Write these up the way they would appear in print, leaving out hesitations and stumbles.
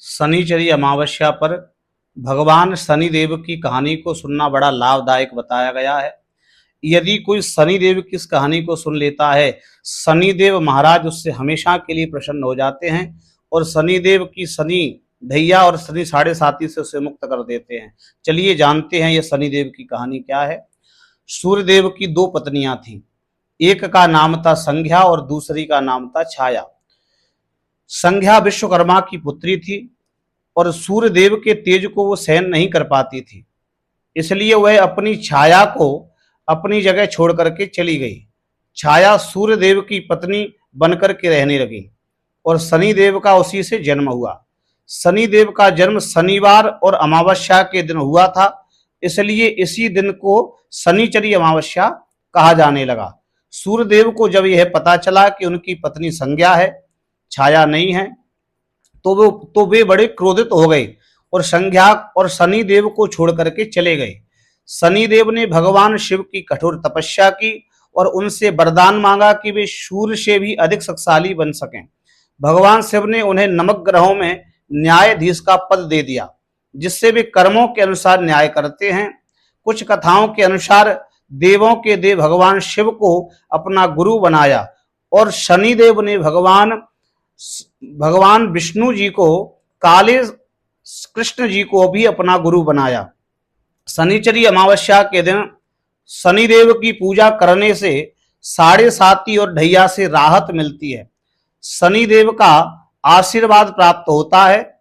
शनिचरी अमावस्या पर भगवान शनिदेव की कहानी को सुनना बड़ा लाभदायक बताया गया है। यदि कोई शनिदेव की इस कहानी को सुन लेता है, शनिदेव महाराज उससे हमेशा के लिए प्रसन्न हो जाते हैं और शनिदेव की शनि ढैया और शनि साढ़े साती से उसे मुक्त कर देते हैं। चलिए जानते हैं ये शनिदेव की कहानी क्या है। सूर्यदेव की दो पत्नियां थीं, एक का नाम था संध्या और दूसरी का नाम था छाया। संध्या विश्वकर्मा की पुत्री थी और सूर्यदेव के तेज को वो सहन नहीं कर पाती थी, इसलिए वह अपनी छाया को अपनी जगह छोड़ करके चली गई। छाया सूर्यदेव की पत्नी बनकर के रहने लगी और शनिदेव का उसी से जन्म हुआ। शनिदेव का जन्म शनिवार और अमावस्या के दिन हुआ था, इसलिए इसी दिन को शनिचरी अमावस्या कहा जाने लगा। सूर्यदेव को जब यह पता चला कि उनकी पत्नी संज्ञा है, छाया नहीं है, तो वे बड़े क्रोधित हो गए और संज्ञा और शनिदेव को छोड़ करके चले गए। शनिदेव ने भगवान शिव की कठोर तपस्या की और उनसे वरदान मांगा कि वे सूर्य से भी अधिक शक्तिशाली बन सकें। भगवान शिव ने उन्हें नवग्रहों ग्रहों में न्यायाधीश का पद दे दिया, जिससे वे कर्मों के अनुसार न्याय करते हैं। कुछ कथाओं के अनुसार देवों के देव भगवान शिव को अपना गुरु बनाया और शनिदेव ने भगवान विष्णु जी को काले कृष्ण जी को भी अपना गुरु बनाया। शनिचरी अमावस्या के दिन शनिदेव की पूजा करने से साढ़े साती और ढैया से राहत मिलती है, शनिदेव का आशीर्वाद प्राप्त होता है।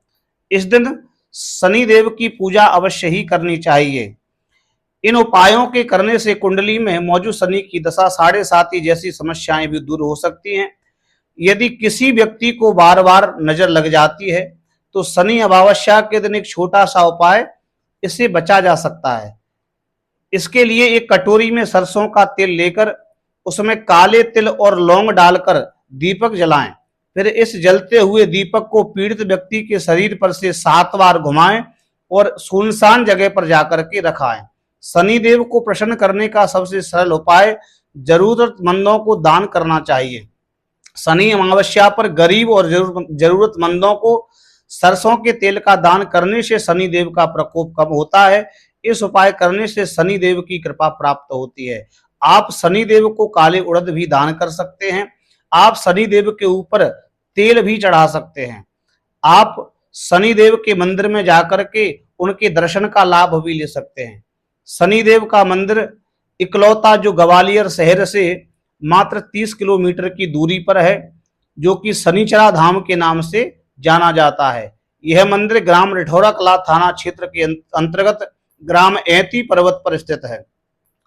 इस दिन शनिदेव की पूजा अवश्य ही करनी चाहिए। इन उपायों के करने से कुंडली में मौजूद शनि की दशा साढ़े साती जैसी समस्याएं भी दूर हो सकती हैं। यदि किसी व्यक्ति को बार बार नजर लग जाती है तो शनि अमावस्या के दिन एक छोटा सा उपाय इससे बचा जा सकता है। इसके लिए एक कटोरी में सरसों का तेल लेकर उसमें काले तिल और लौंग डालकर दीपक जलाएं। फिर इस जलते हुए दीपक को पीड़ित व्यक्ति के शरीर पर से 7 बार घुमाएं और सुनसान जगह पर जाकर के रखाएं। शनिदेव को प्रसन्न करने का सबसे सरल उपाय जरूरतमंदों को दान करना चाहिए। शनि अमावस्या पर गरीब और जरूरतमंदों को सरसों के तेल का दान करने से शनिदेव का प्रकोप कम होता है। इस उपाय करने से शनिदेव की कृपा प्राप्त होती है। आप शनिदेव को काले उड़द भी दान कर सकते हैं। आप शनिदेव के ऊपर तेल भी चढ़ा सकते हैं। आप शनिदेव के मंदिर में जाकर के उनके दर्शन का लाभ भी ले सकते हैं। शनिदेव का मंदिर इकलौता जो ग्वालियर शहर से मात्र 30 किलोमीटर की दूरी पर है, जो कि शनिचरा धाम के नाम से जाना जाता है। यह मंदिर ग्राम रिठौरा कला थाना क्षेत्र के अंतर्गत ग्राम ऐती पर्वत पर स्थित है।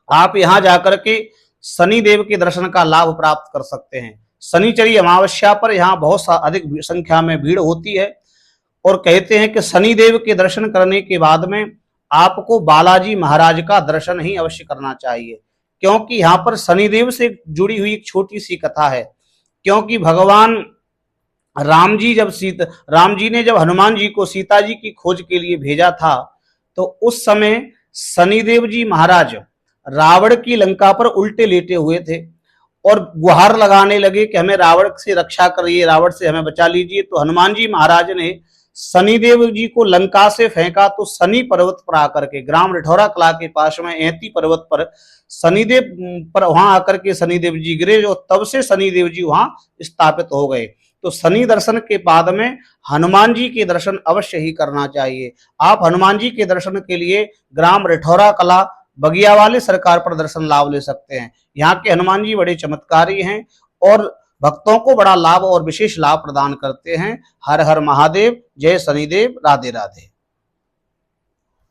आप यहां जाकर के शनिदेव के दर्शन का लाभ प्राप्त कर सकते हैं। शनिचरी अमावस्या पर यहाँ बहुत अधिक संख्या में भीड़ होती है और कहते हैं कि शनिदेव के दर्शन करने के बाद में आपको बालाजी महाराज का दर्शन ही अवश्य करना चाहिए, क्योंकि यहाँ पर शनिदेव से जुड़ी हुई एक छोटी सी कथा है। क्योंकि भगवान राम जी ने जब हनुमान जी को सीता जी की खोज के लिए भेजा था, तो उस समय शनिदेव जी महाराज रावण की लंका पर उल्टे लेटे हुए थे और गुहार लगाने लगे कि हमें रावण से रक्षा करिए, रावण से हमें बचा लीजिए। तो हनुमान जी महाराज ने शनिदेव जी को लंका से फेंका, तो शनि पर्वत पर आकर के ग्राम रिठौरा कला के पास में ऐती पर्वत पर शनिदेव पर वहां आकर के शनिदेव जी गिरे और तब से शनिदेव जी वहां स्थापित हो गए। तो शनि दर्शन के बाद में हनुमान जी के दर्शन अवश्य ही करना चाहिए। आप हनुमान जी के दर्शन के लिए ग्राम रिठौरा कला बगिया वाले सरकार पर दर्शन लाभ ले सकते हैं। यहाँ के हनुमान जी बड़े चमत्कारी हैं और भक्तों को बड़ा लाभ और विशेष लाभ प्रदान करते हैं। हर हर महादेव, जय शनिदेव, राधे राधे।